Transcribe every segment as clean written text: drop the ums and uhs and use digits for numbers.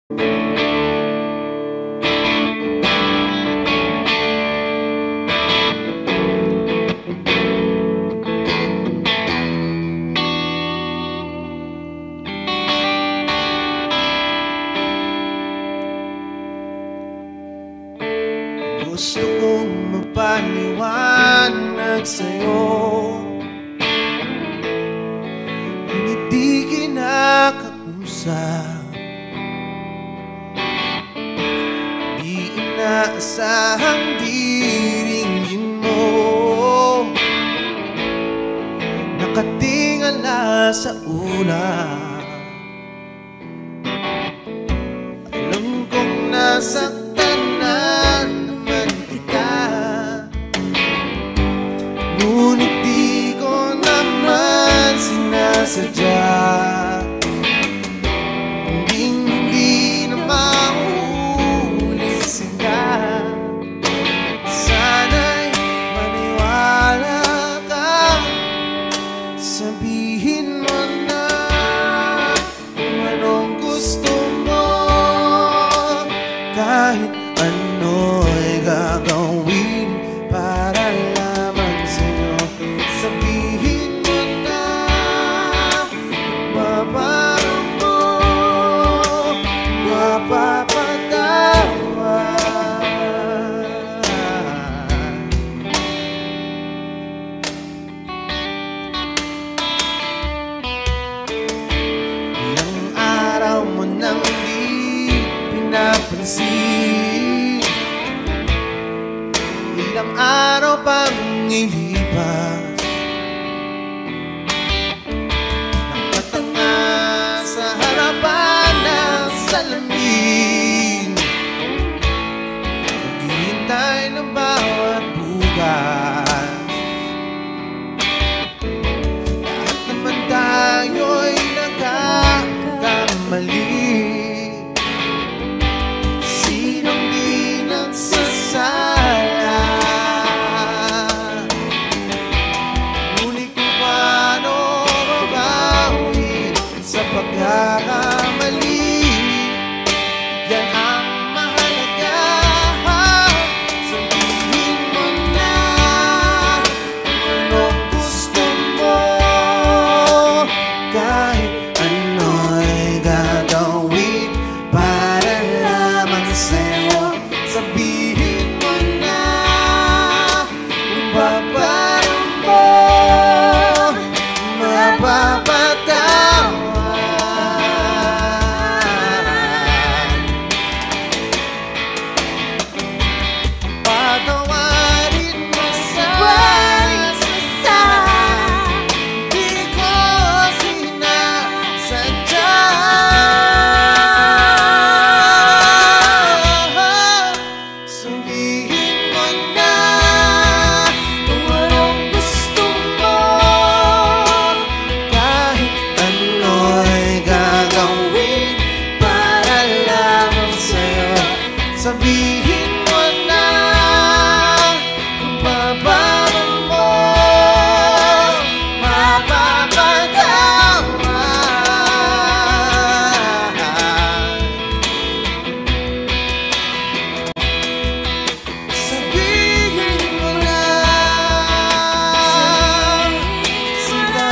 Gusto kong magpaliwanag sa'yo, ngunit di kinakausap. Di inaasahang diringgin mo, nakatingala sa ulap. Alam kong nasaktan na naman kita, ngunit di ko naman sinasadya. Hindi na mauulit sila. Sana'y maniwala ka, sabihin mo na kung anong gusto mo. Kahit ano'y gagawin para lamang sa'yo. Sabihin mo na mababago mo, mapapatawa. Ilang araw mo nang di pinapansin, ilang araw pang ilipas, nakatanga sa harapan ng salamin, naghihintay ng bawat bukas. Lahat naman tayo'y nagkakamali, sinong di nagsasala. Ngunit kung paano mabawi sa pagkakamali, yan ang mahalaga. Sabihin mo na kung anong gusto mo, kahit ano'y gagawin para lamang sa'yo. Sabihin mo na kung paano mo mapapatawan. Patawarin mo sa di ko sinasadya. Sabihin mo na kung anong gusto mo, kahit ano'y gagawin para lamang sa'yo. Sabihin mo na kung paano mo mapapatawa. Sabihin mo na sila.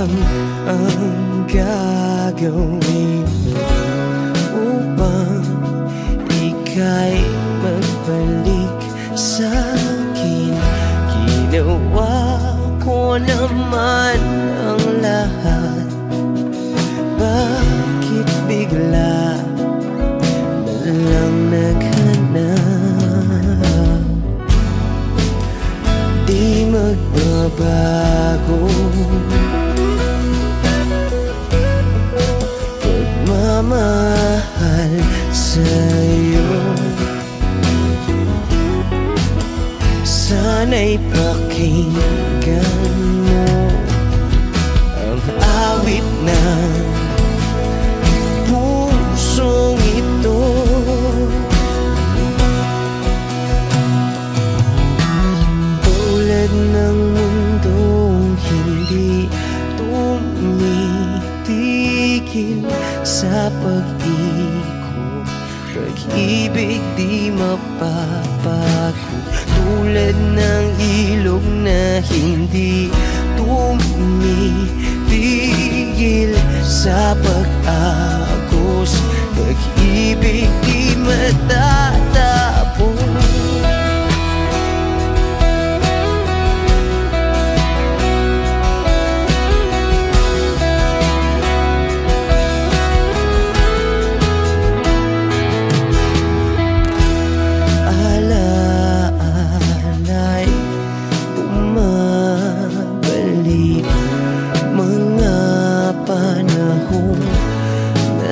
lang ang gagawin upang ika'y magbalik sa'kin? Ginawa ko naman ang lahat, bakit bigla na lang naghanap? Di magbabago pagmamahal sa'yo. Sana'y pakinggan mo ang awit ng pusong ito. Tulad ng mundong hindi tumitigil sa pag-ikot, pag-ibig di mapapago. Tulad ng ilog na hindi tumitigil sa pag-agos, pag-ibig di matatapos.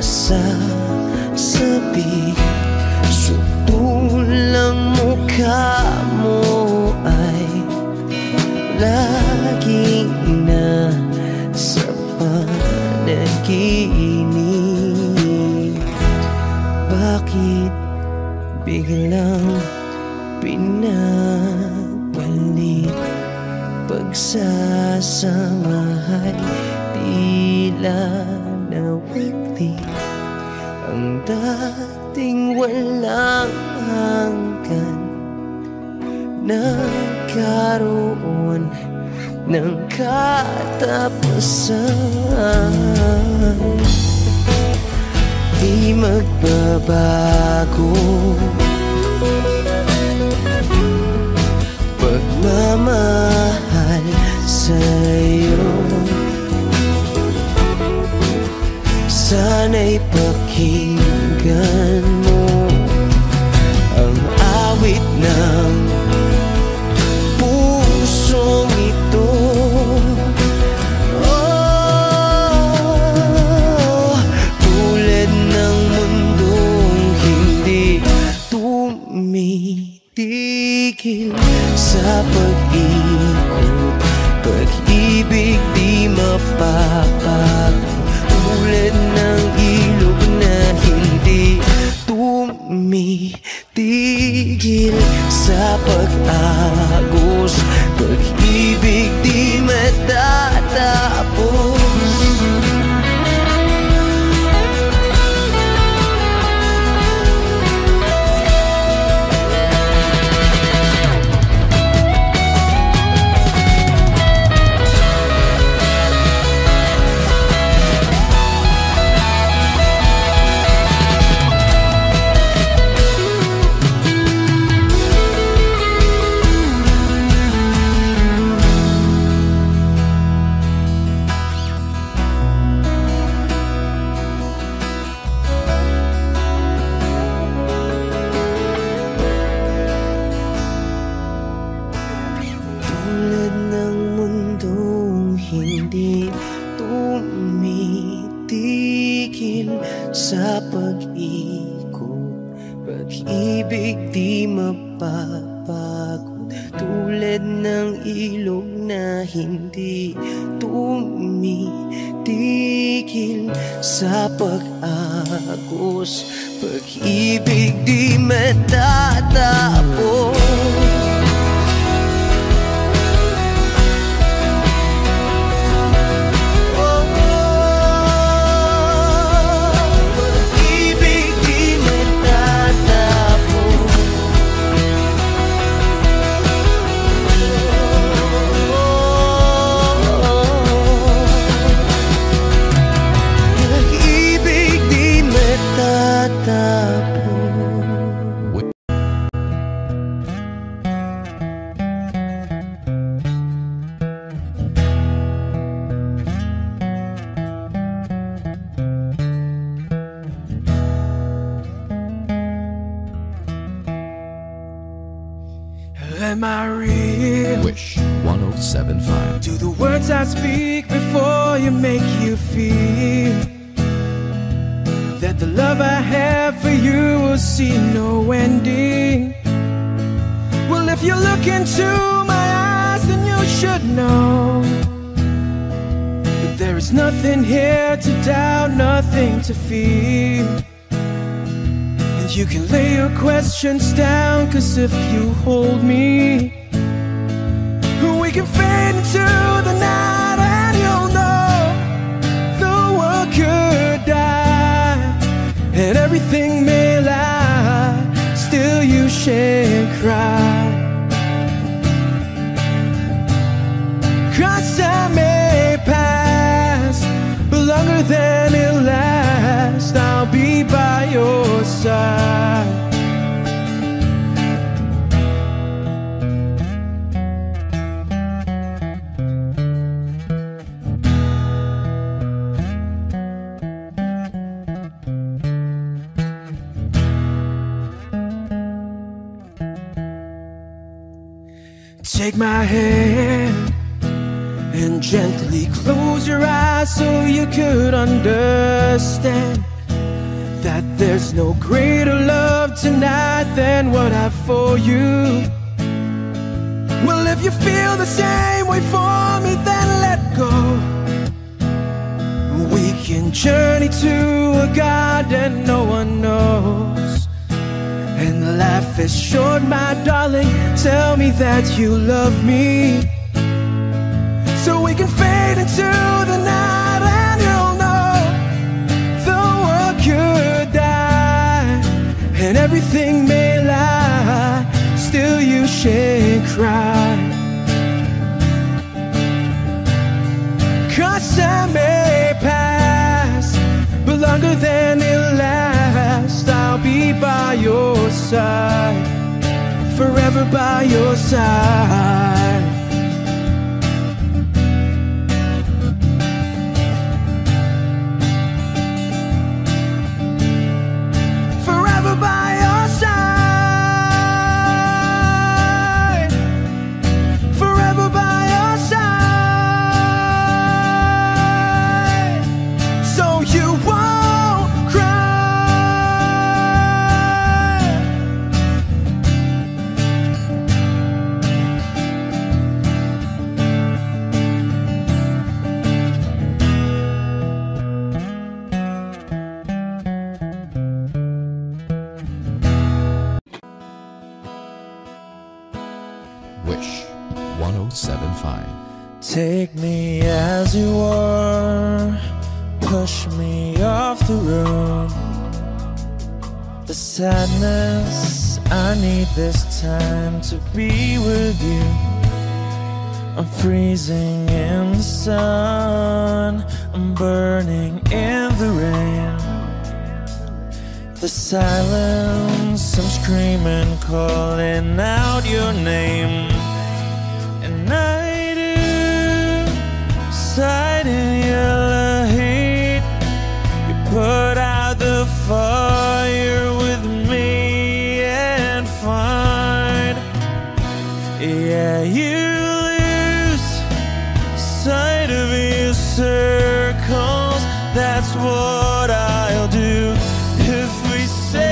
Sasabi, sutulang mukha mo ay lagi na sa panaginip. Bakit biglang pinabalik? Pagsasamahay tila nawagli ang dating walang hanggan, nagkaroon ng katapusan. Di magbabago pagmamahal sa'yo. Sana'y pakinggan mo ang awit ng pusong ito. Oh, tulad ng mundong hindi tumitigil sa pag-ikot, pag-ibig di mapapago. Tulad ng ilog na hindi tumitigil sa pag-agos, pag-ibig di matatapos. Hindi tumitigil sa pag-ikot, pag-ibig di mapapagod. Tulad ng ilog na hindi tumitigil sa pag-agos, pag-ibig di matatapos. Am I real? Wish 1075. Do the words I speak before you make you feel that the love I have for you will see no ending? Well, if you look into my eyes, then you should know that there is nothing here to doubt, nothing to fear. And you can lay your questions down, 'cause if you hold me, we can fade into the night, and you'll know the world could die and everything may lie, still you shan't cry. 'Cause time may pass, but longer than it lasts, I'll be by your side. Take my hand and gently close your eyes so you could understand that there's no greater love tonight than what I have for you. Well, if you feel the same way for me, then let go. We can journey to a garden no one knows. And life is short, my darling, tell me that you love me, so we can fade into the night, and you'll know the world could die and everything may lie, still you shan't cry. 'Cause time may pass, but longer than it lasts, I'll be by your side, forever by your side. Forever by your side, forever by your side, so you won't cry. Wish 1075. Take me as you are, push me off the road. The sadness, I need this time to be with you. I'm freezing in the sun, I'm burning in the rain. The silence, I'm screaming, calling out your name. And I do sighed in your heat. You put out the fire with me and find, yeah, you lose sight of your circles. That's what I'll do if we say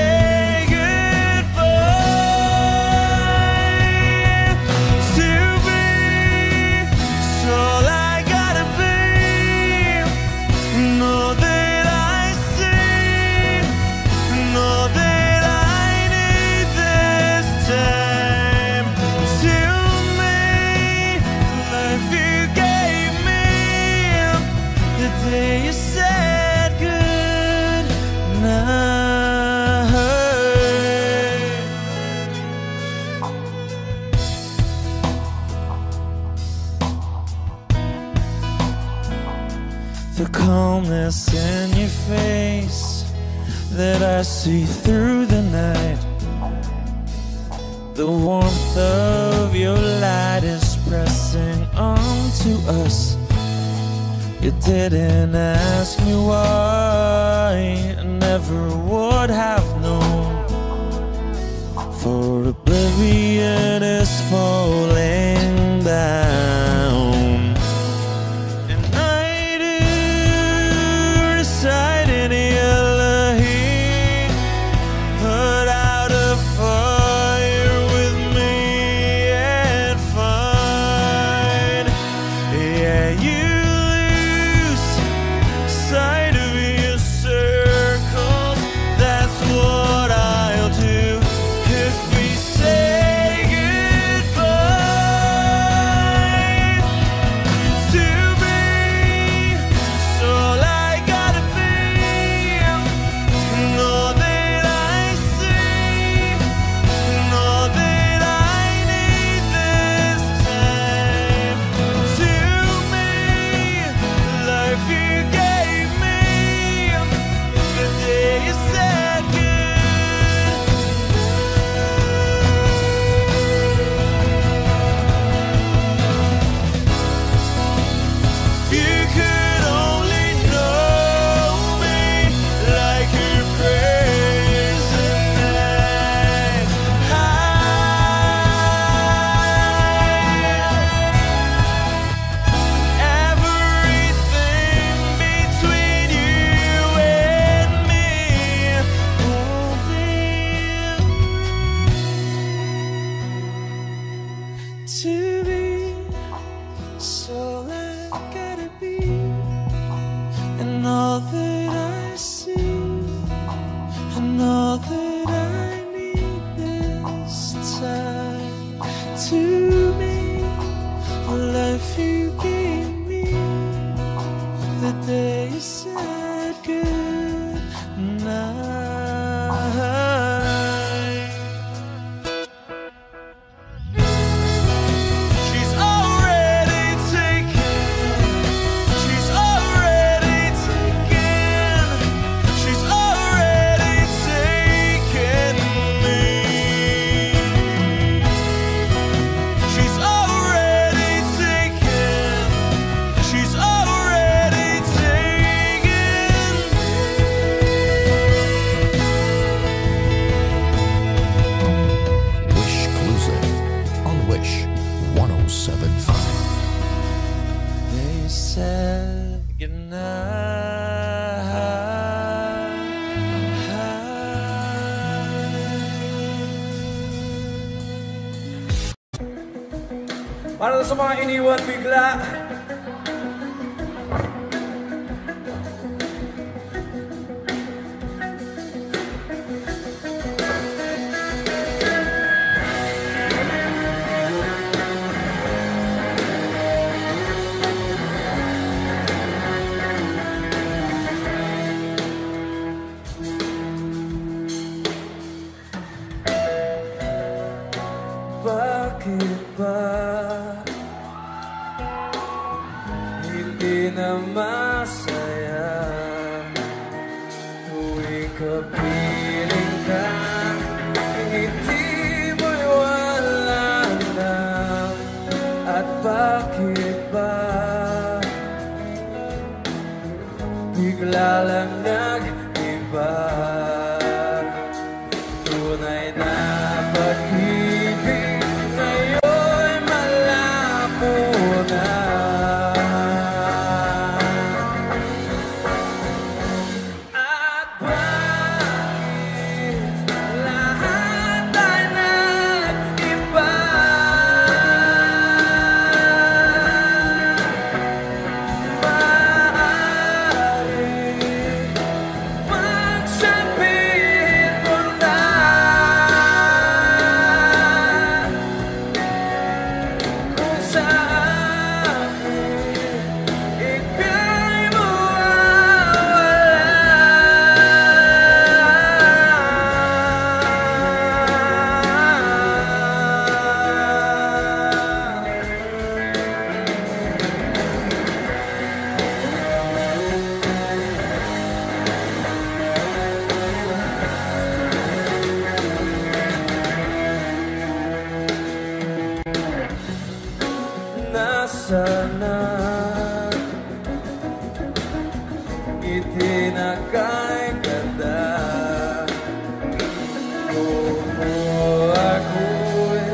the calmness in your face that I see through the night. The warmth of your light is pressing onto us. You didn't ask me why, I never would have known. For oblivion is far that I need this time to make the life you gave me the day you said goodnight. Para sa mga iniwan bigla. Bakit ba hindi na masaya tuwing kapiling ka? Ngiti mo'y wala na. At bakit ba bigla lang nag-iba? Tunay na pag-ibig ngayon'y malabo na. At bakit lahat ay nag-iba? Maaaring magsabihin mo na kung sa akin ika'y nasaan na ngiti na kay ganda? Kung ako'y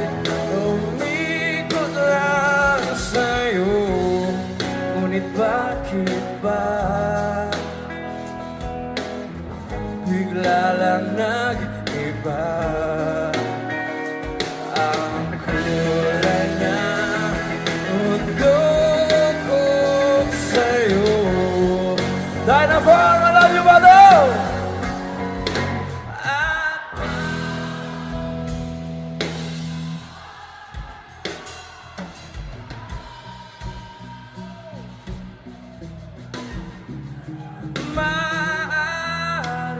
umikot lang sa'yo, ngunit bakit ba bigla lang nag-iba? Ang kulay na mundo ko sa'yo. Dynaphone, I love you, Bado! Maaari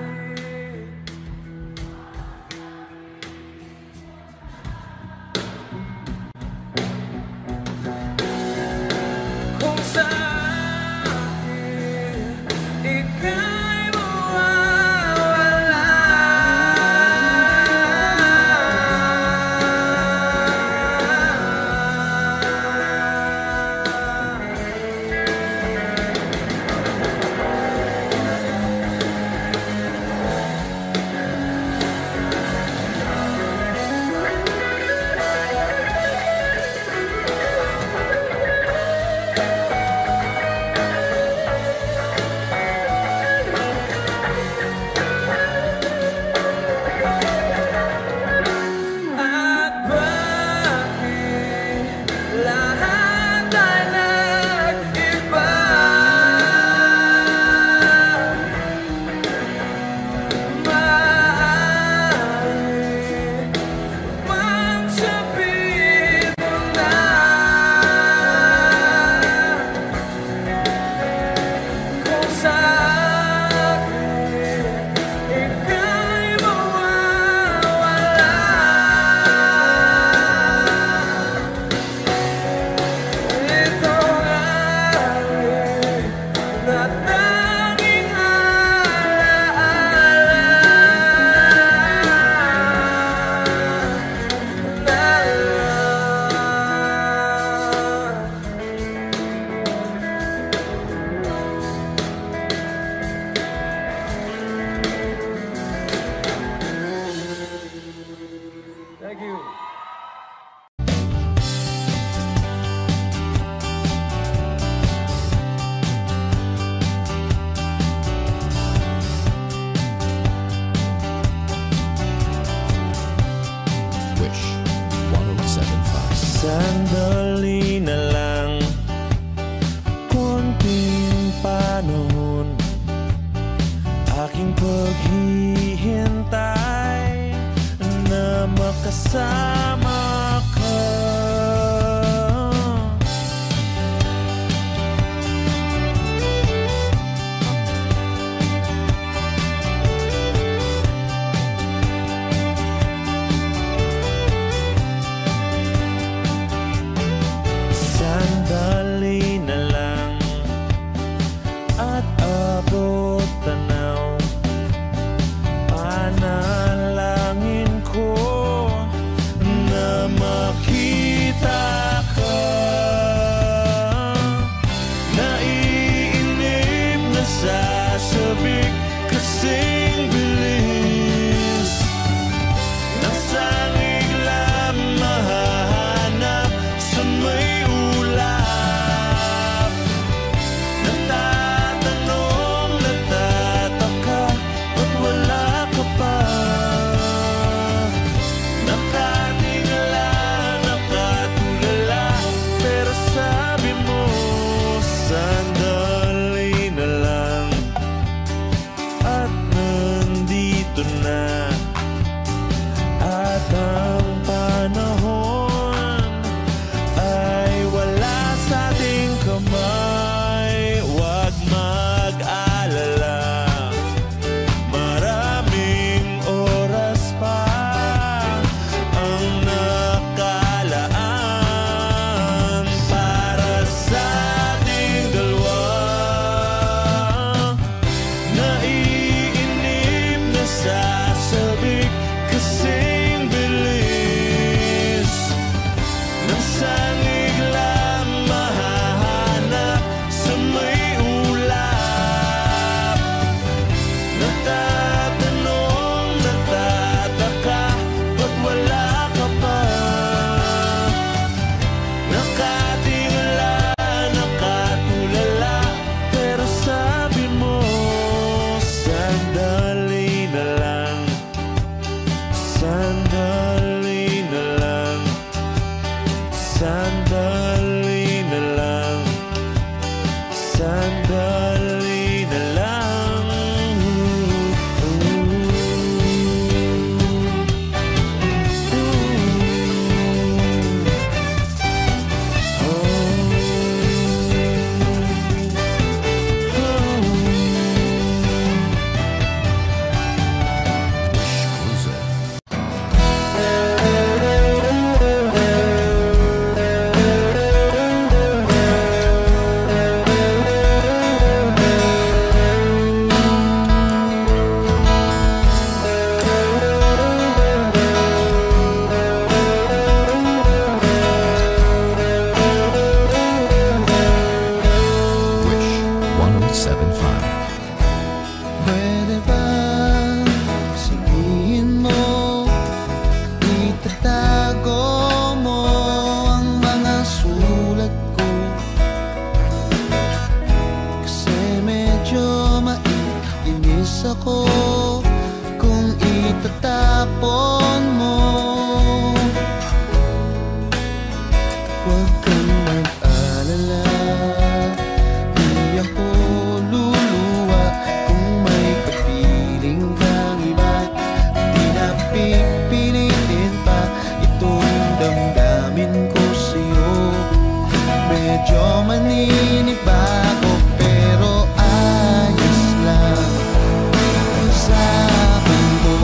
Sandali na lang, konting panahon, aking paghihintay na makasama ka. Sandali na lang at abot tanaw, panalangin ko na makita ka. Naiinip na sasabik kasing bilis, nasangig lang mahanap sa may ulap. Natatanong, natataka, ba't wala ka pa? Nakatingala, nakatulala, pero sabi mo, sandali na lang, at nandito na. At ang panahon ay wala sa ating kamay. Huwag mag-alala, maraming oras pa ang nakalaan para sa ating dalawa. Naiinip na sasabik kasing bilis, nasangig lang mahanap sa may ulap. Natatanong, natataka, ba't wala ka pa? Nakatingala, nakatulala, pero sabi mo, sandali na lang, sandali na lang, sandali na lang, sandali na lang. Cruiser. Wish 1075. Pwede ba sabihin mo, itatago mo ang mga sulat ko? Kasi medyo maiinis ako kung itatapon mo. Huwag kang mag-alala, di ako luluwa kung may kapiling kang iba. Di na pipilitin pa itong damdamin ko sa'yo. Medyo maninibago pero ayos lang sa mundo.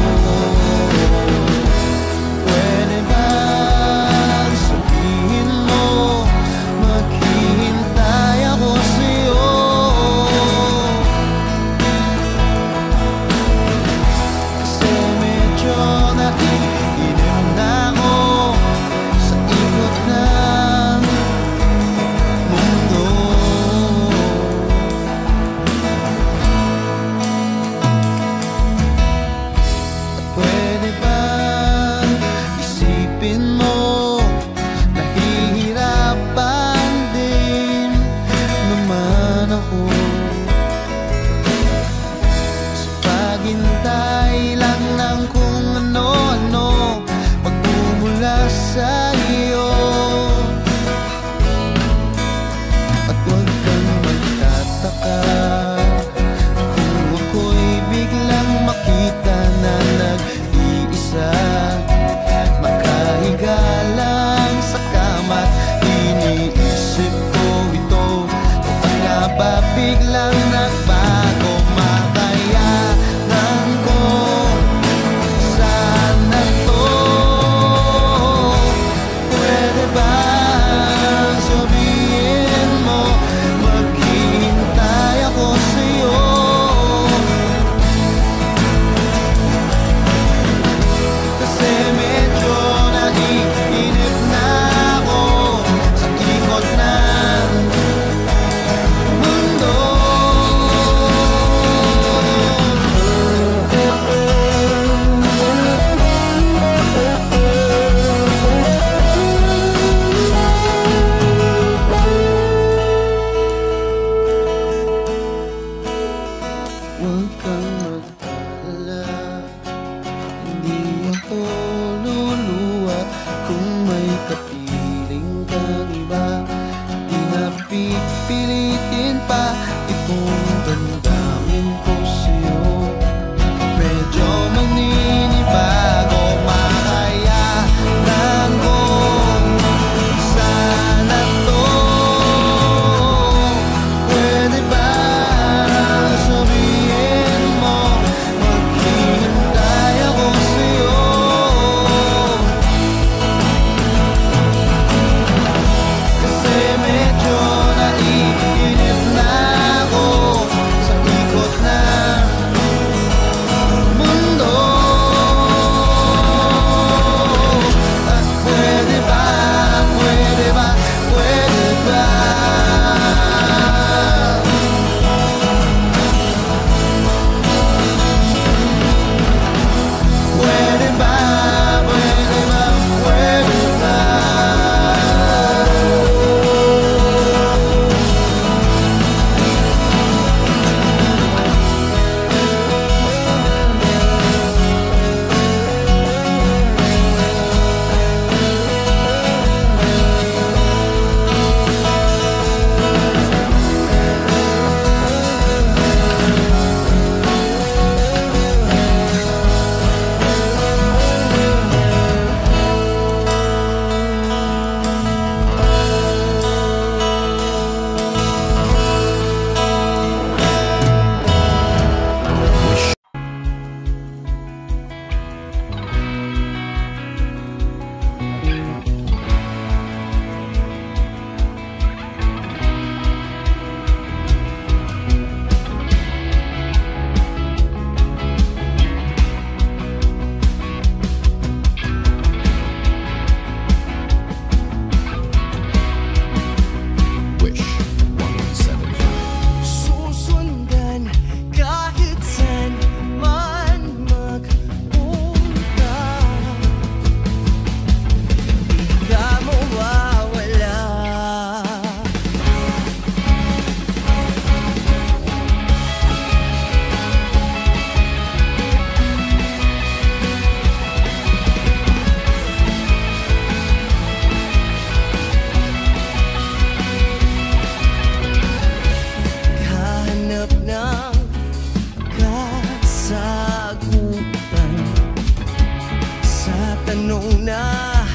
tanong na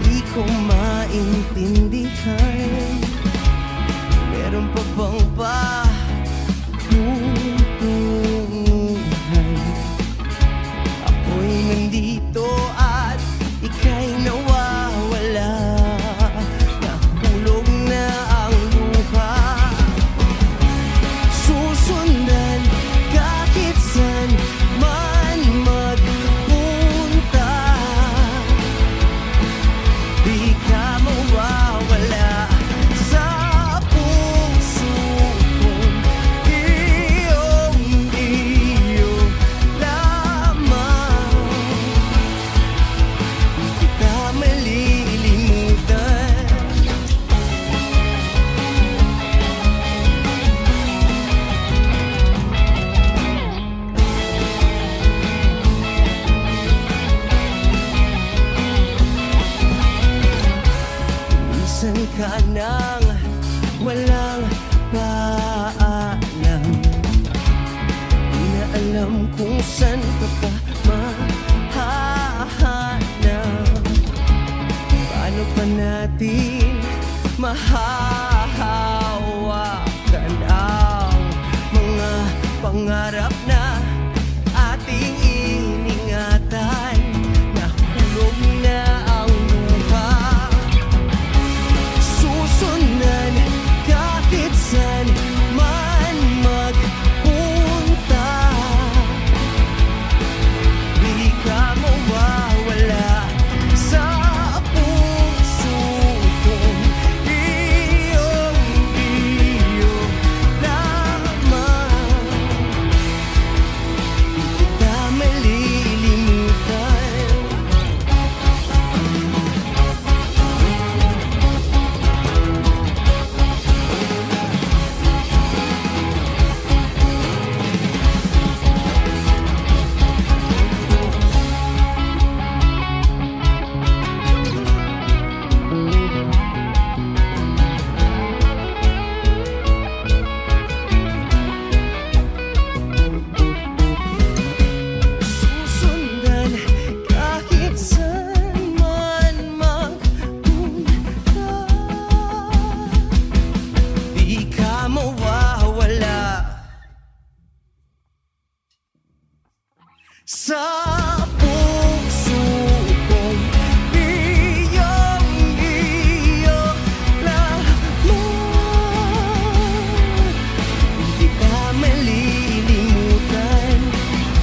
di ko maintindihan. Meron pa bang patutunguhan? Ako'y nandito at ika'y nawawala. Nahulog na ang luha. Susundan kahit saan man magpunta. Di ka mawawala sa puso kong iyong-iyo lamang. Di kita malilimutan. Minsan ka nang walang paalam. Di na alam kung saan ka pa mahahanap. Paano pa natin mahahawakan ang mga pangarap na ating iningatan? Nahulog na ang luha. Susundan kahit saan man magpunta. Di ka mawawala sa puso kong iyong-iyo lamang. Di kita malilimutan. Susundan kahit saan man magpunta. Di ka mawawala sa puso kong iyong-iyo lamang. Di ka malilimutan.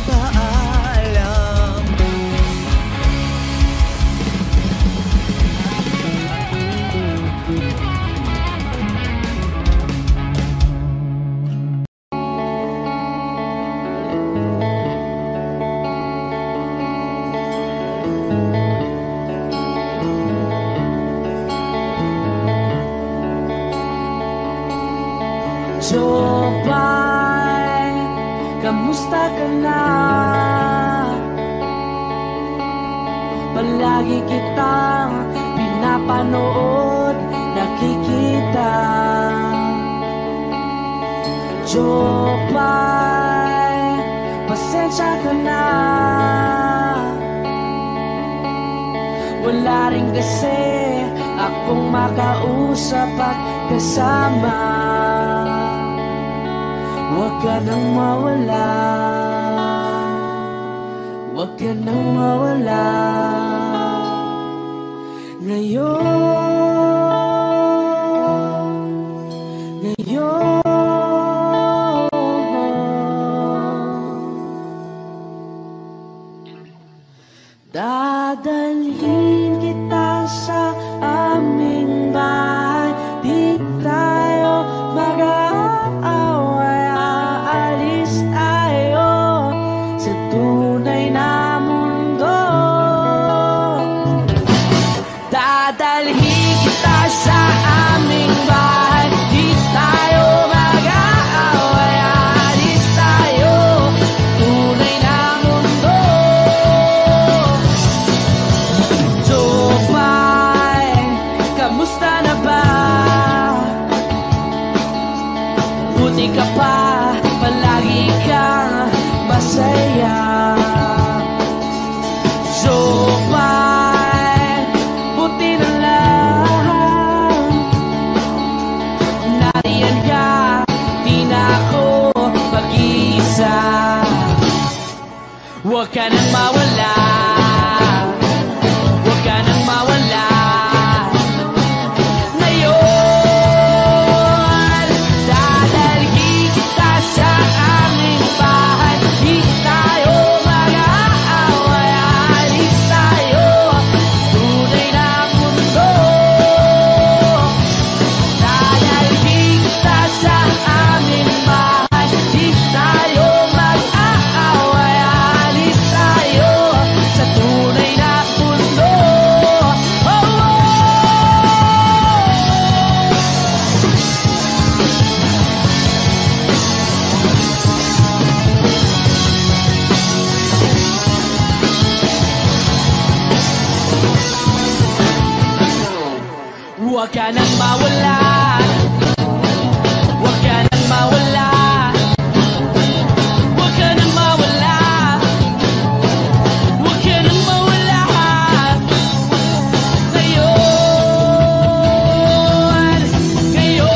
Paalam. Jopay, kamusta ka na? Palagi kitang pinapanood, nakikita. Jopay, pasensya ka na. Wala rin kasi akong makausap at kasama. Huwag ka nang mawala. Huwag ka nang mawala. Ngayon dadalhin kita sa aming bahay. Di tayo mag-aaway. Aalis tayo sa tunay na mundo. Dadalhin kita sa aming bahay. Di tayo mag-aaway. Aalis tayo tunay na mundo. So Huwag ka nang mawala. Huwag ka nang mawala. Huwag ka nang mawala. Huwag ka nang mawala. Ngayon, ngayon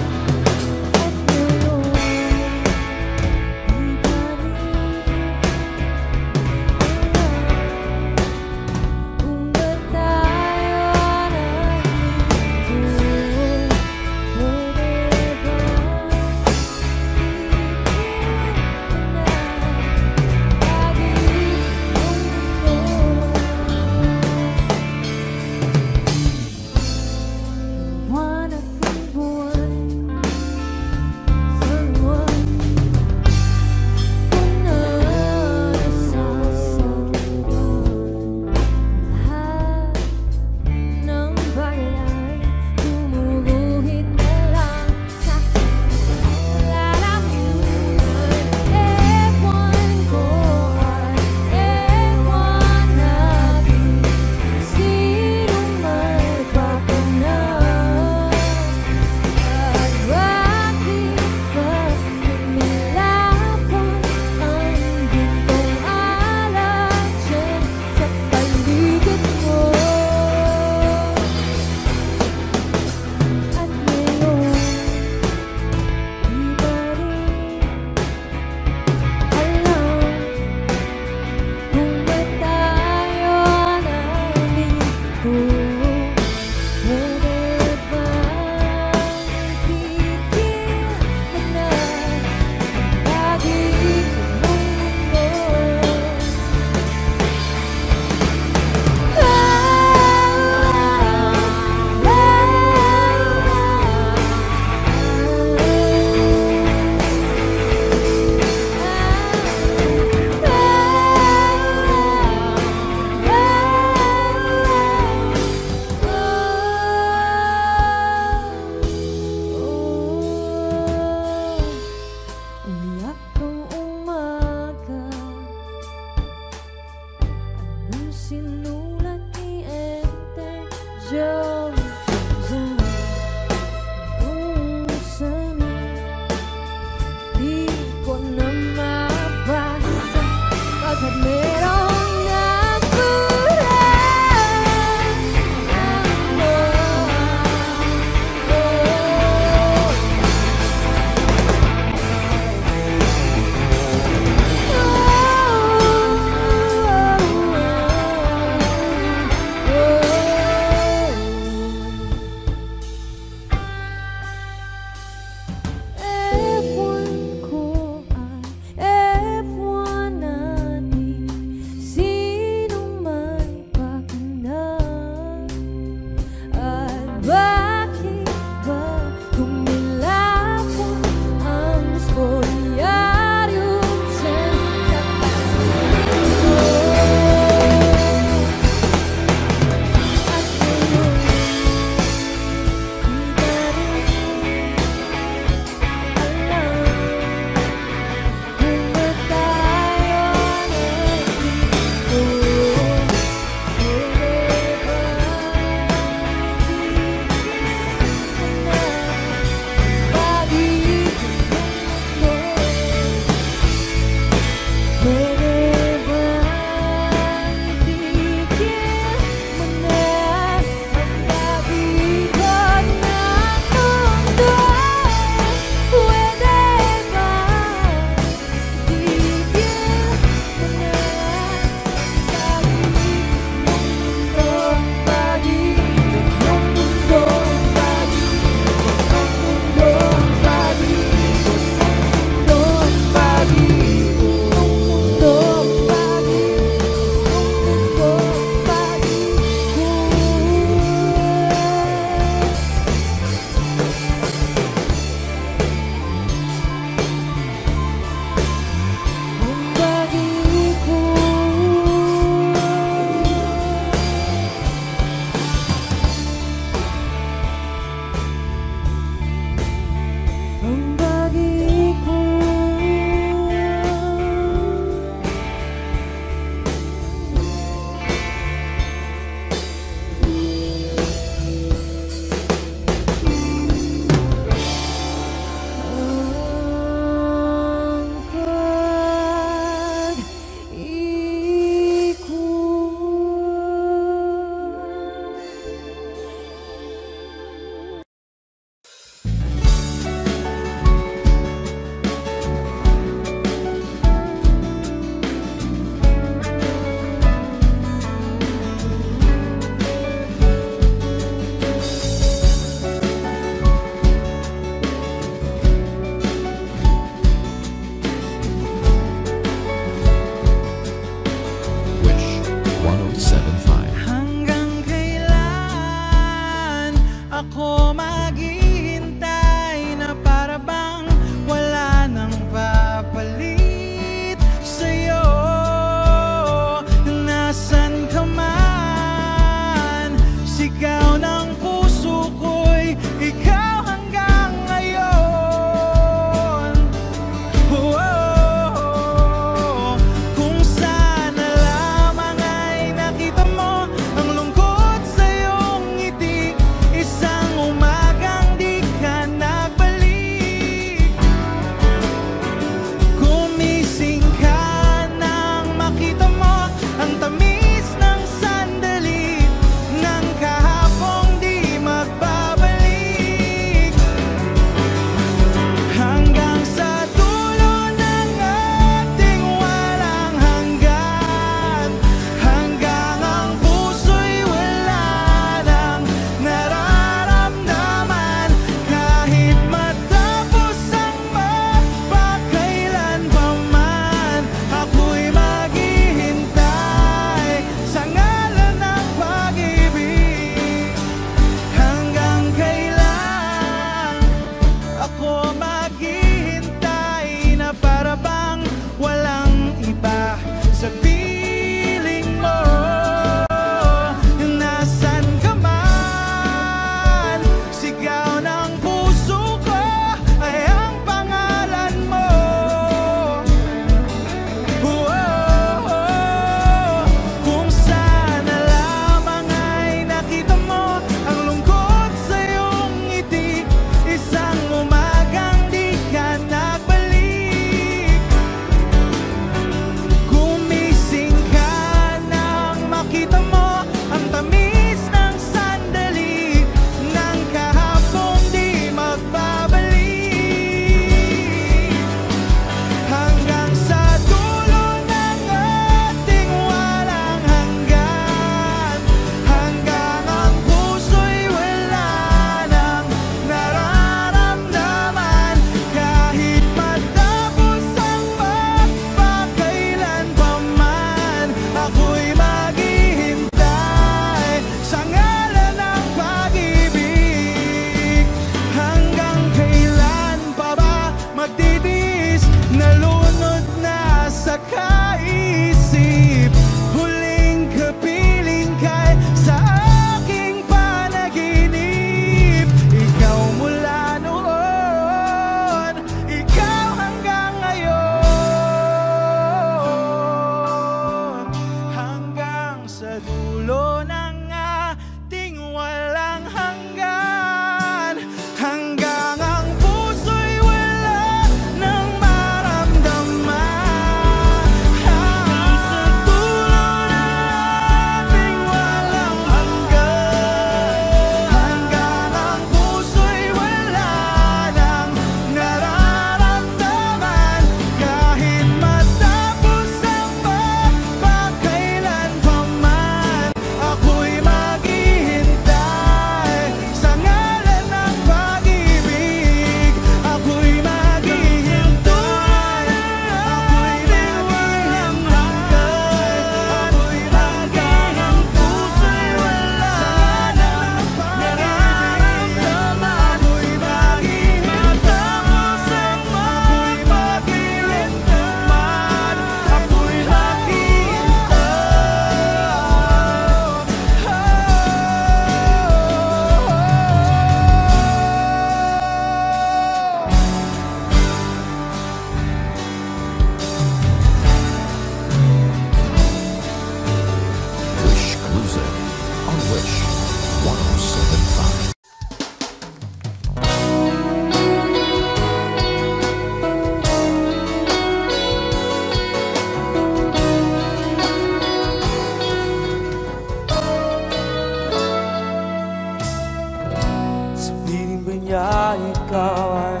niya ikaw ay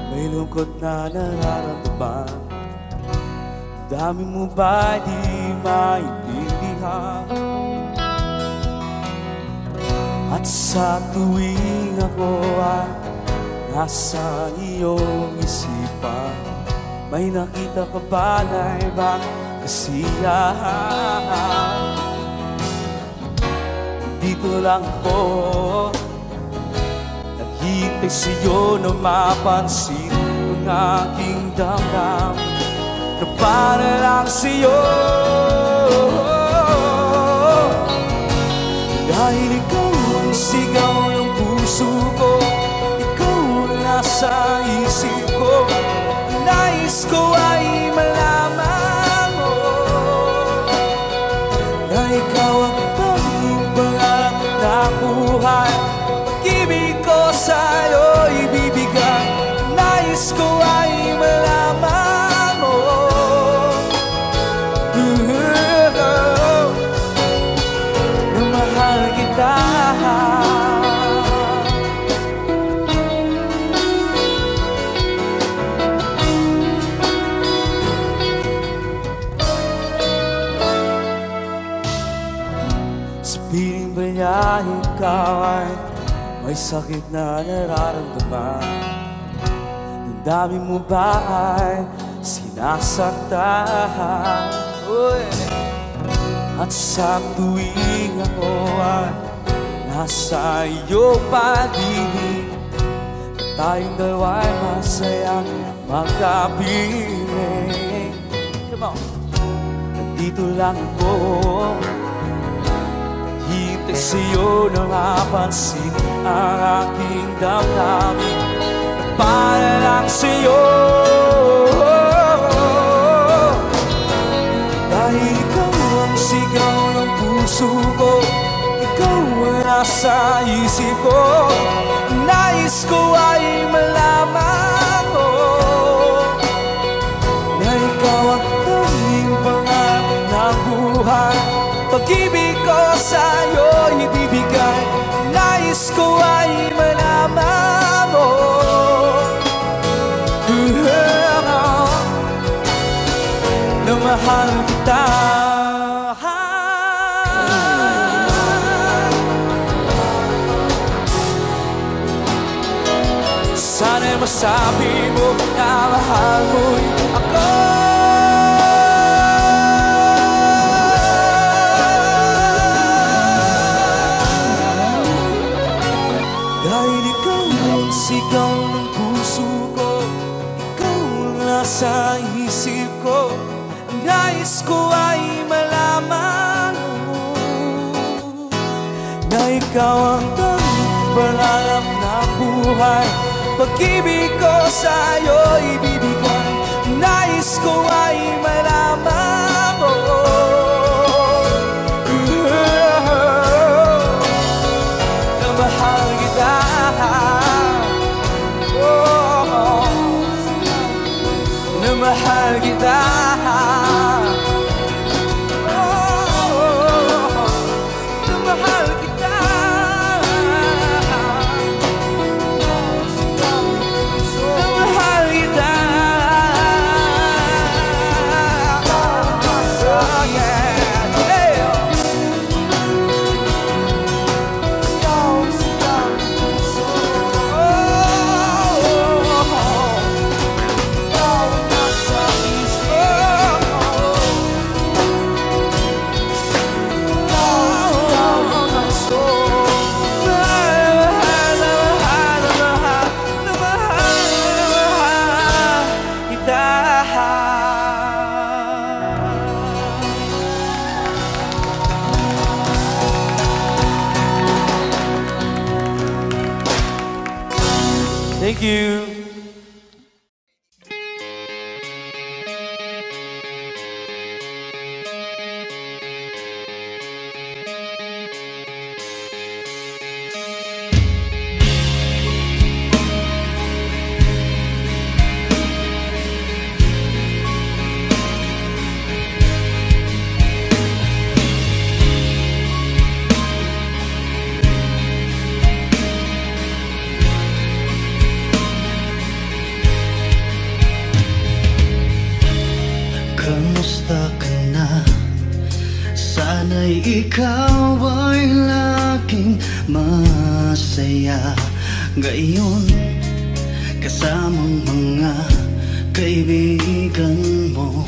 may lungkot na nararamdaman. Dami mo ba di maintindihan? At sa tuwing ako ay nasa iyong isipan, may nakita ka ba na ibang kasiyahan? Dito lang ako naghihintay sa'yo na mapansin ang aking damdamin na para lang sa'yo. Dahil ikaw ang sigaw ng puso ko, ikaw ang nasa isip ko, nais ko ay malaman mo na ikaw ang tanging pangarap na buhay. Pag-ibig ko sa'yo ibibigay, nais ko ay malaman mo na mahal kita. Sabihin ba niya ikaw ay may sakit na nararamdaman? Ang dami mo ba ay sinasaktan? At sa tuwing ako ay nasa iyong paligid, tayong dalawa ay masayang magkapiling. Come on! Nandito lang ako, hintay sa'yo na mapansin ang aking damdamin para lang sa'yo. Dahil ikaw ang sigaw ng puso ko, ikaw ang nasa isip ko, nais ko ay malaman mo na ikaw ang tanging pangarap ng buhay. Pag-ibig ko sa'yo ibibigay, nais ko ay malaman mo na mahal kita. Sana'y masabi mo na mahal mo'y ako. Dahil ikaw ang sigaw ng puso ko, ikaw ang nasa isip ko, ang nais ko ay malaman mo na ikaw ang tanging pangarap na buhay. Pag-ibig ko sa'yo ibibigay, nais ko ay malaman mo na mahal kita. Na mahal kita. Na mahal kita. Thank you. kamusta ka na? Sana'y ikaw ay laging masaya. Ngayon, kasamang mga kaibigan mo,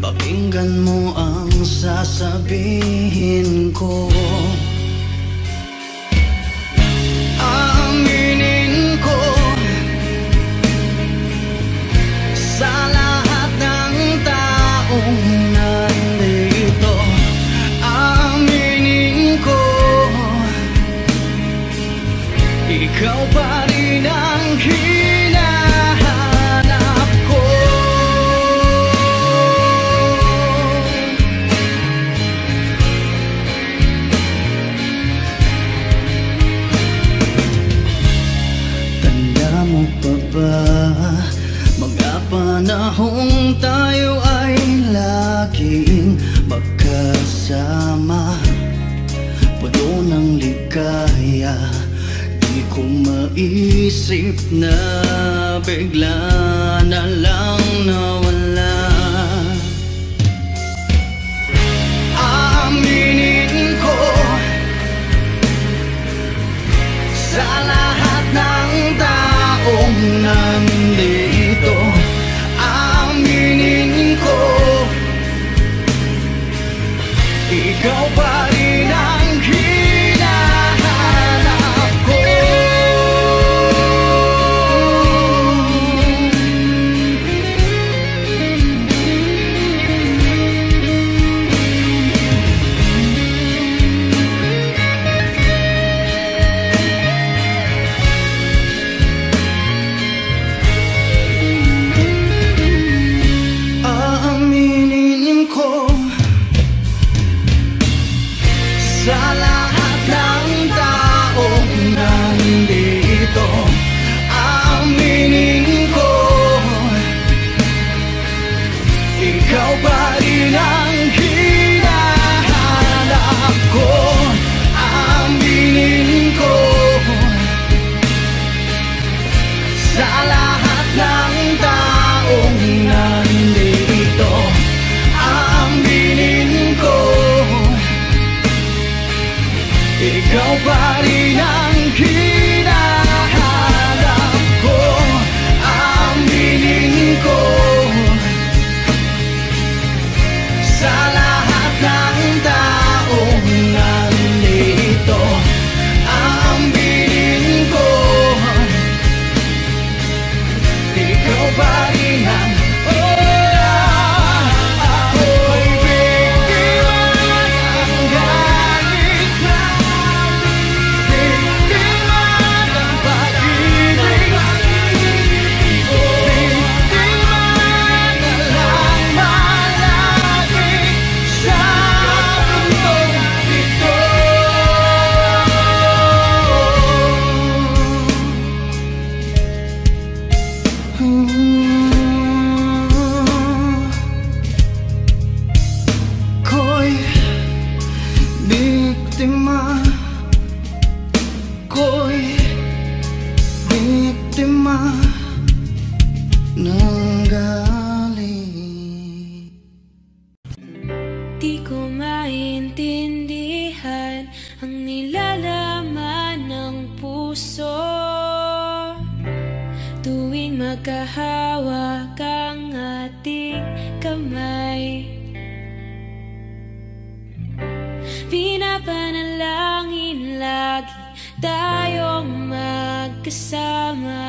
pakinggan mo ang sasabihin ko. Aaminin ko sa lahat ng taong nandito. Aaminin ko, ikaw pa rin ang hinahanap ko. Tanda mo pa ba mga panahong tayo ay laging magkasama, puno ng ligaya? Di ko maisip na bigla na lang nawala. Aaminin ko sa lahat ng taong nandito. Aaminin ko, ikaw pa rin ang hinahanap ko. Aaminin ko sa lahat ng taong nandito. Aaminin ko, ikaw pa rin ang hinahanap ko. Aaminin ko sa lahat ng taong nandito. Aaminin ko, ikaw pa rin ang hinahanap ko. Aaminin ko sa lahat ng taong nandito. Aaminin ko, ikaw pa rin ang ako'y biktima ng galit na, biktima ng pag-ibig, biktima na lang malapit sa mundong ito. Ko'y biktima, ko'y biktima ng galing. Di ko maintindihan ang nilalaman ng puso tuwing magkahawak ang ating kamay. Pinapanalangin lagi tayong magkasama,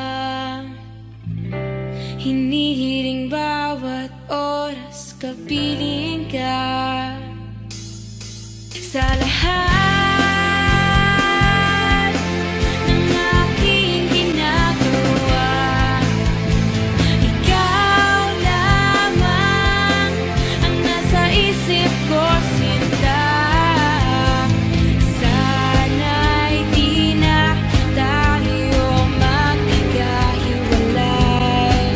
hinihiling bawat oras kapiling ka. Sa lahat ng aking ginagawa, ikaw lamang ang nasa isip ko, sinta. Sana'y di na tayo magkahiwalay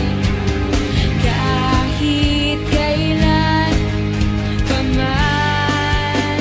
kahit kailan pa man.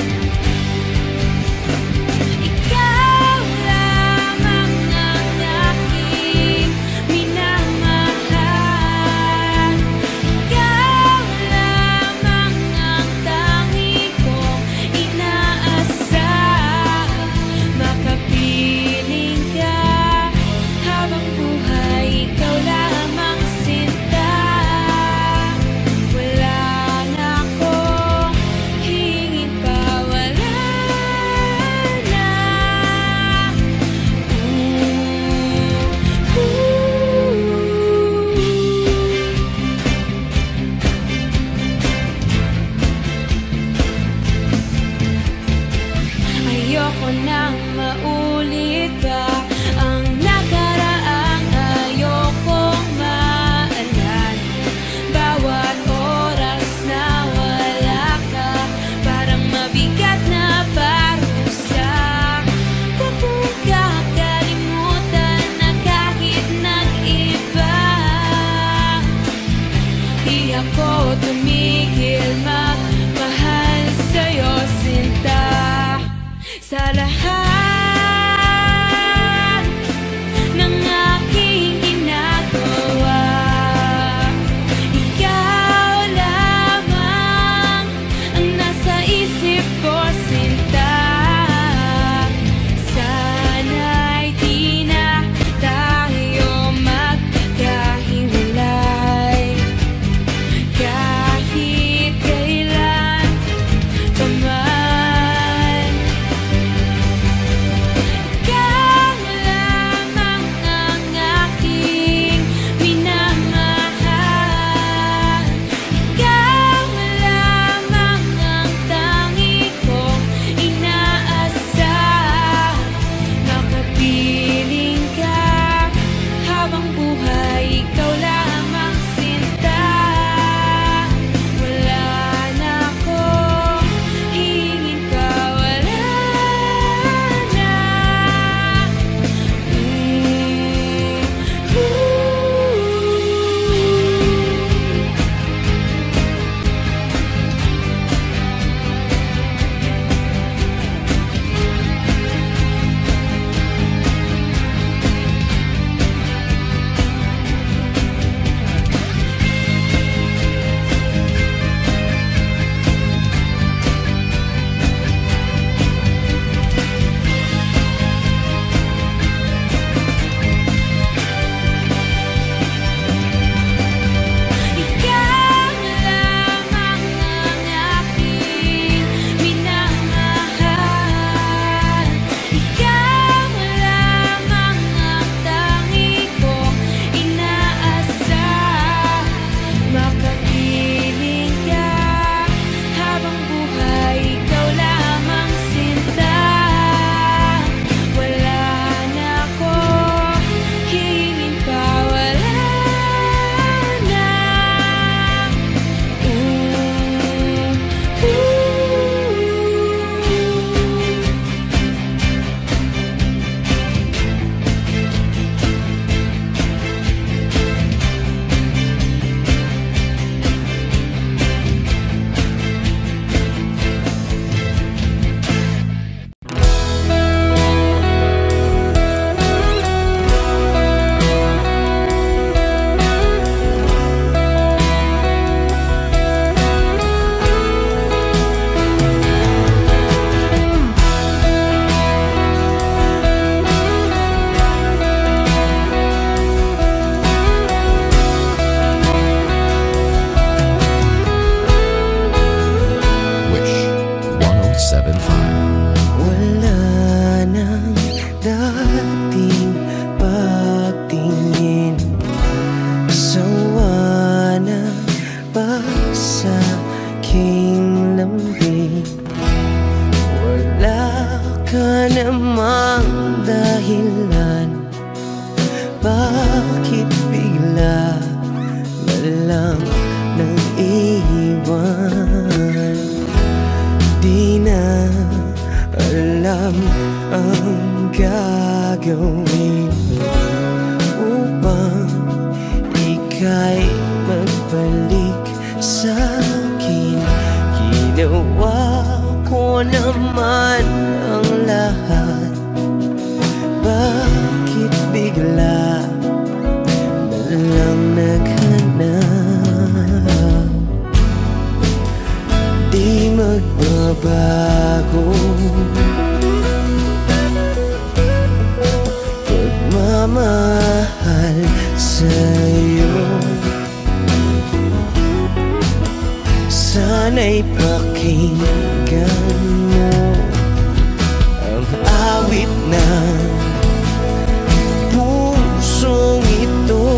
Bakit bigla na lang nang iwan? Di na alam ang gagawin upang ika'y magbalik sa'kin. Ginawa ko naman ang lahat. Bakit bigla na lang naghanap? Di magbabago pagmamahal sa'yo. Sana'y pakinggan mo ang awit ng pusong ito.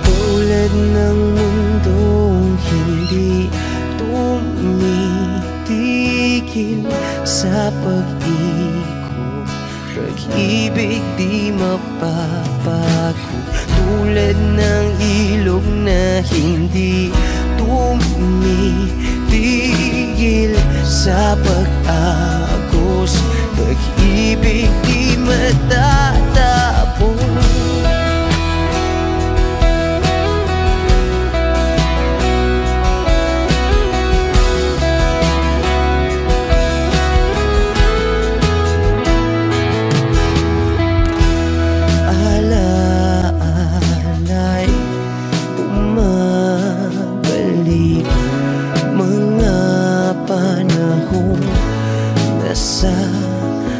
Tulad ng mundong hindi tumitigil sa pag-ikot, pag-ibig di mapapago. Tulad ng ilog na hindi tumitigil sa pag-agos, pag-ibig di matatapos.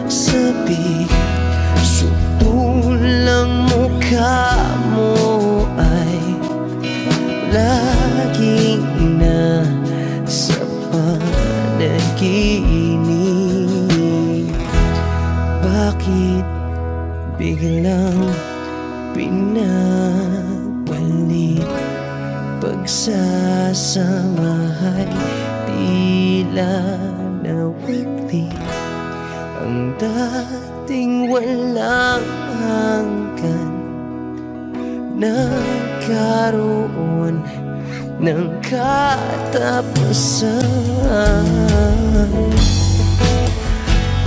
Sasabi, sutulang mukha mo ay laging nasa panaginip. Bakit biglang pinabalik? Pagsasamahay tila nawagli ang dating walang hanggan. Nagkaroon ng katapusan.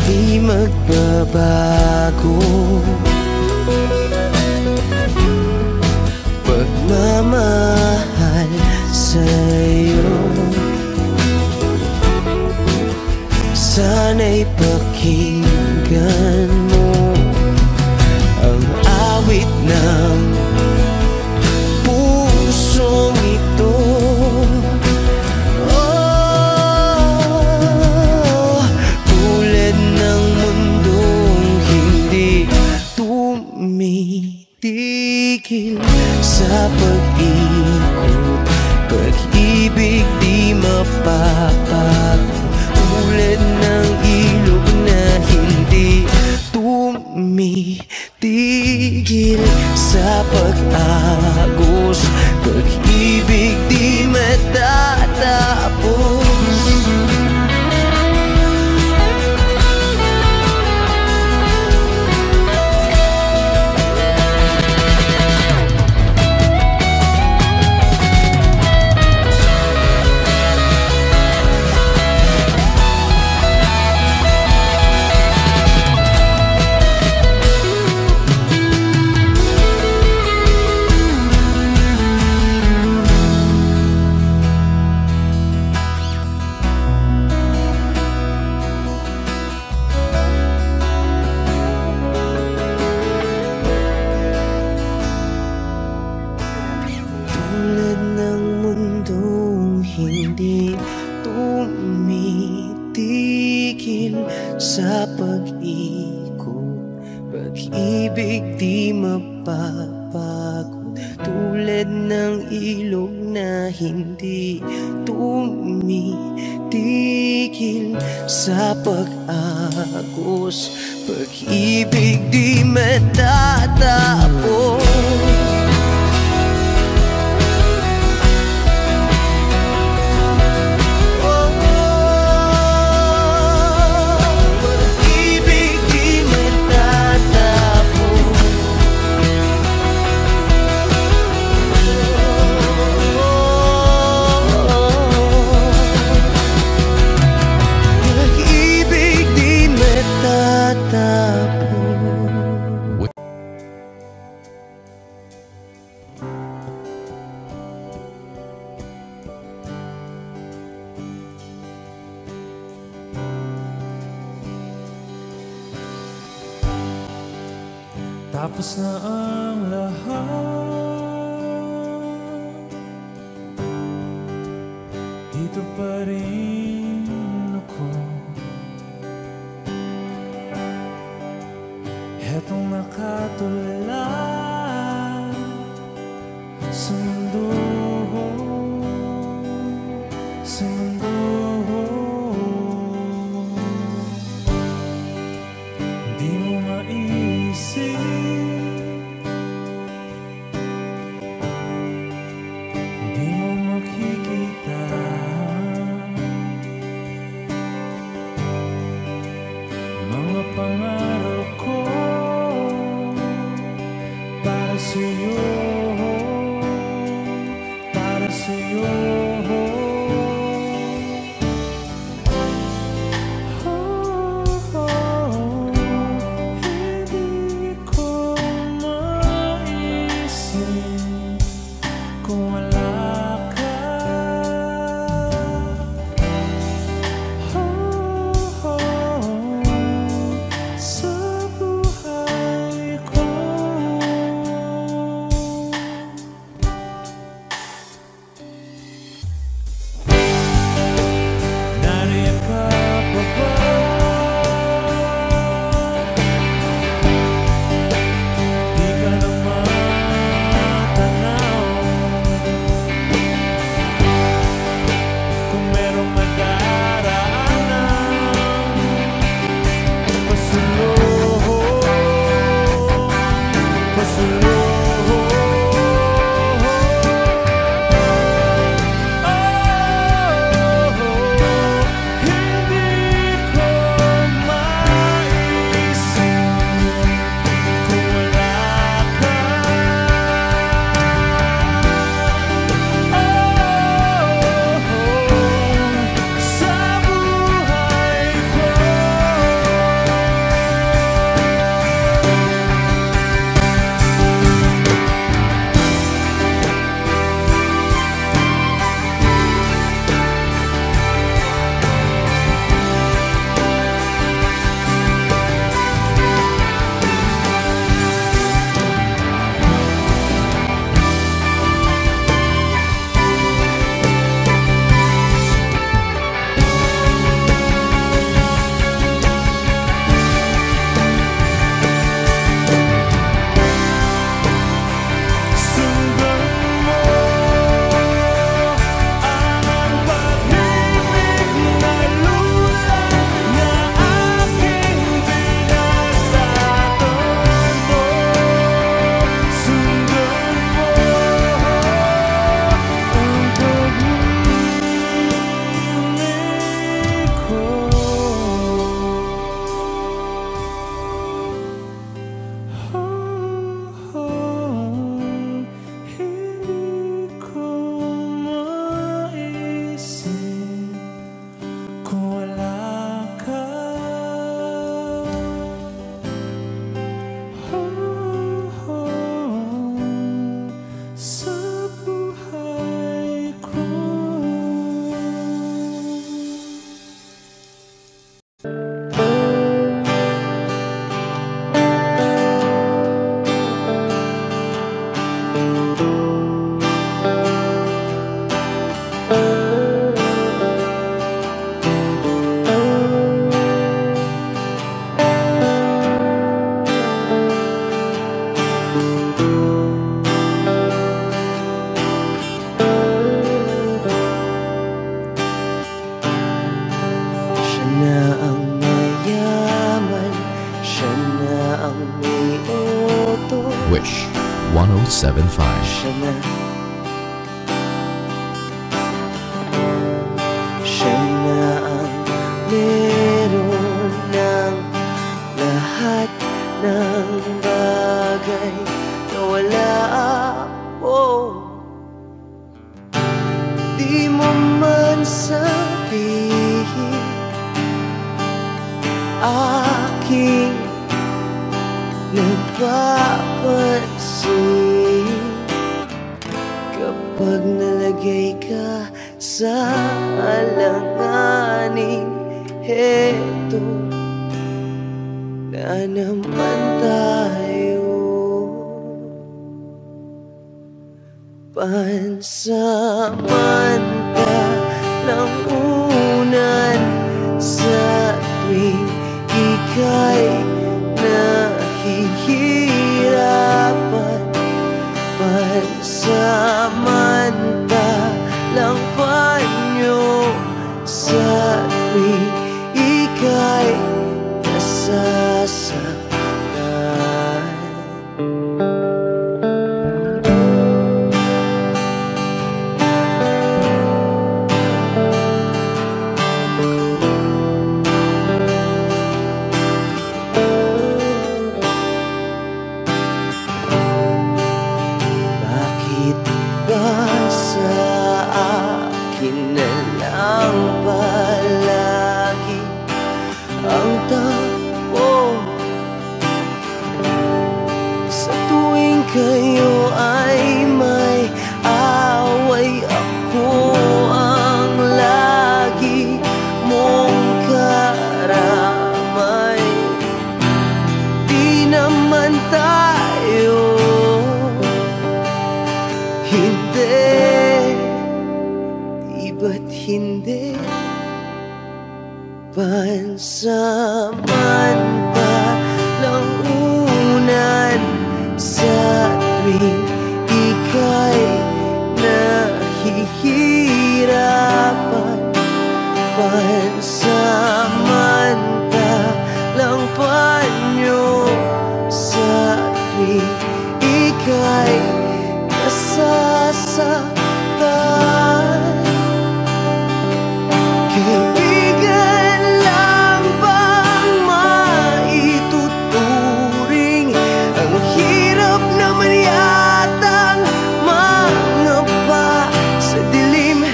Di magbabago pagmamahal sa'yo. Sana'y pakinggan mo ang awit ng pusong ito. Oh, tulad ng mundong hindi tumitigil sa pag-ikot, pag-ibig di mapapago. Tulad ng ilog na hindi tumitigil sa pag-agos, pag-ibig di matatapos. Hindi tumitigil sa pag-ikot, pag-ibig di mapapagod. Tulad ng ilog na hindi tumitigil sa pag-agos, pag-ibig di matatapos. Pag-ibig Tapos na ang lahat, dito pa rin ako. Hetong nakatulala sa mundo, sa mundo. Di mo maisip, di mo makikita mga pangarap ko para sa'yo, para sa'yo. Hindi ko maisip kung wala ka. Sa buhay ko. Nariyan ka pa ba? Di ka na matanaw. Kung merong madaraanan pasulong, pasulong. Hindi ko maisip kung wala ka. Sa buhay ko. Sundan mo ang pag-ibig na lulang na aking pinagtatampo. Sundan mo ang pag-ibig ko. Hindi ko maisip kung wala ka. Sa buhay ko. Siya na ang mayaman, siya na ang may utos. Wish 1075. Siya na, siya na ang meron ng lahat ng bagay na wala ako. Di mo man sabihin aking napapansin kapag nalagay ka sa alanganin. Heto na naman tayo. Pansamantalang unan sa tuwing ika'y nahihirapan. Pansamantalang panyo sa tuwing ika'y nasasaktan. Bakit ba sa akin na lang palagi ang takbo? Sa tuwing kayo ay may away, ako ang lagi mong karamay. Di naman tayo, hindi, di ba't hindi? Pansamantalang unan sa tuwing ika'y nahihirapan. Pansamantalang panyo sa tuwing ika'y nasasaktan. Kaibigan lang bang maituturing? Ang hirap naman yatang mangapa sa dilim.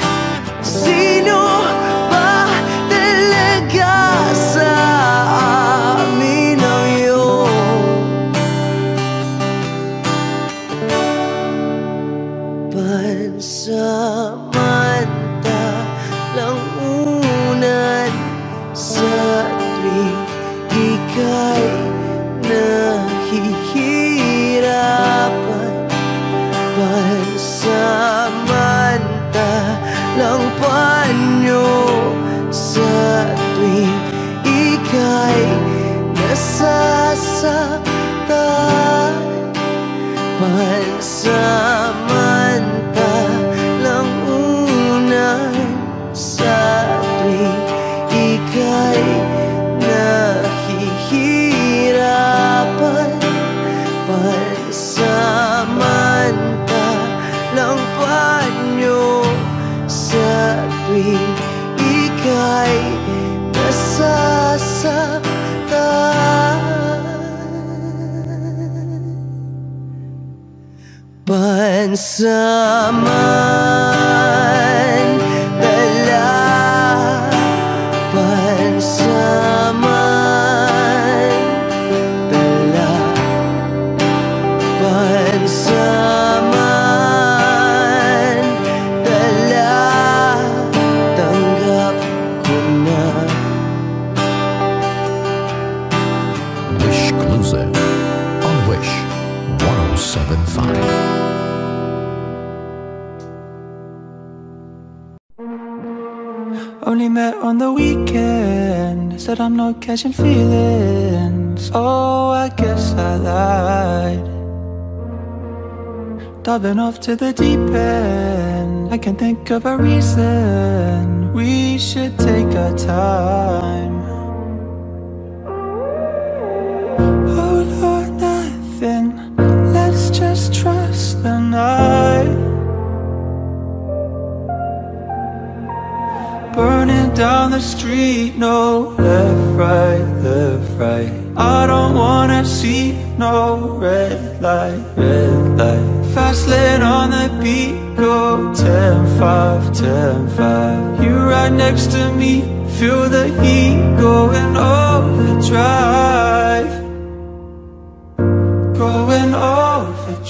Sino ba talaga sa amin ang iyong pansamantalang unan sa tuwing ika'y nahihirapan. Pansamantalang panyo sa tuwing ika'y nasasaktan. Pansamantalang unan sa tuwing ika'y nahihirapan. Pansamantalang panyo sa tuwing ika'y nasasaktan. Pansamantala, pansamantala, pansamantala, tanggap ko na. Wishclusive on Wish 107.5. Only met on the weekend, said I'm not catching feelings. Oh, I guess I lied. Diving off to the deep end, I can't think of a reason. We should take our time. All or nothing, let's just trust the night. Burning down the street, no left, right, left, right. I don't wanna see no red light, red light. Fast lane on the beat, go 10-5, 10-5. You right next to me, feel the heat going overdrive. Going overdrive.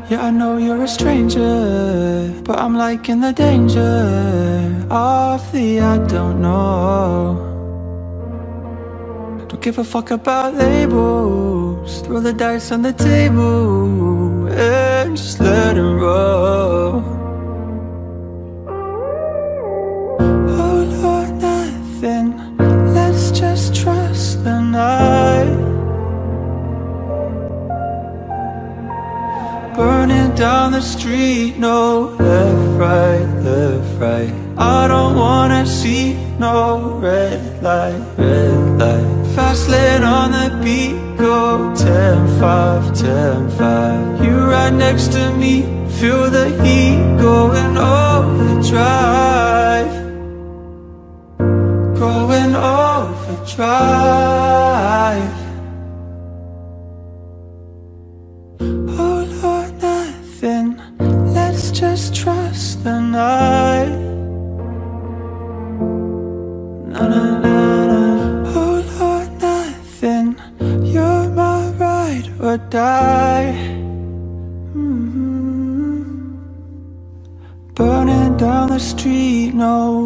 Yeah, I know you're a stranger, but I'm liking the danger of the I don't know. Don't give a fuck about labels, Just throw the dice on the table and just let it roll. All or nothing, let's just trust the night. Burning down the street, no left, right, left, right. I don't wanna see no red light, red light. Fast lane on the beat, go 10-5, 10-5. You right next to me, feel the heat going overdrive, going overdrive. All or nothing, let's just trust the night. Na na na na. All or nothing, you're my ride or die. Burning down the street, no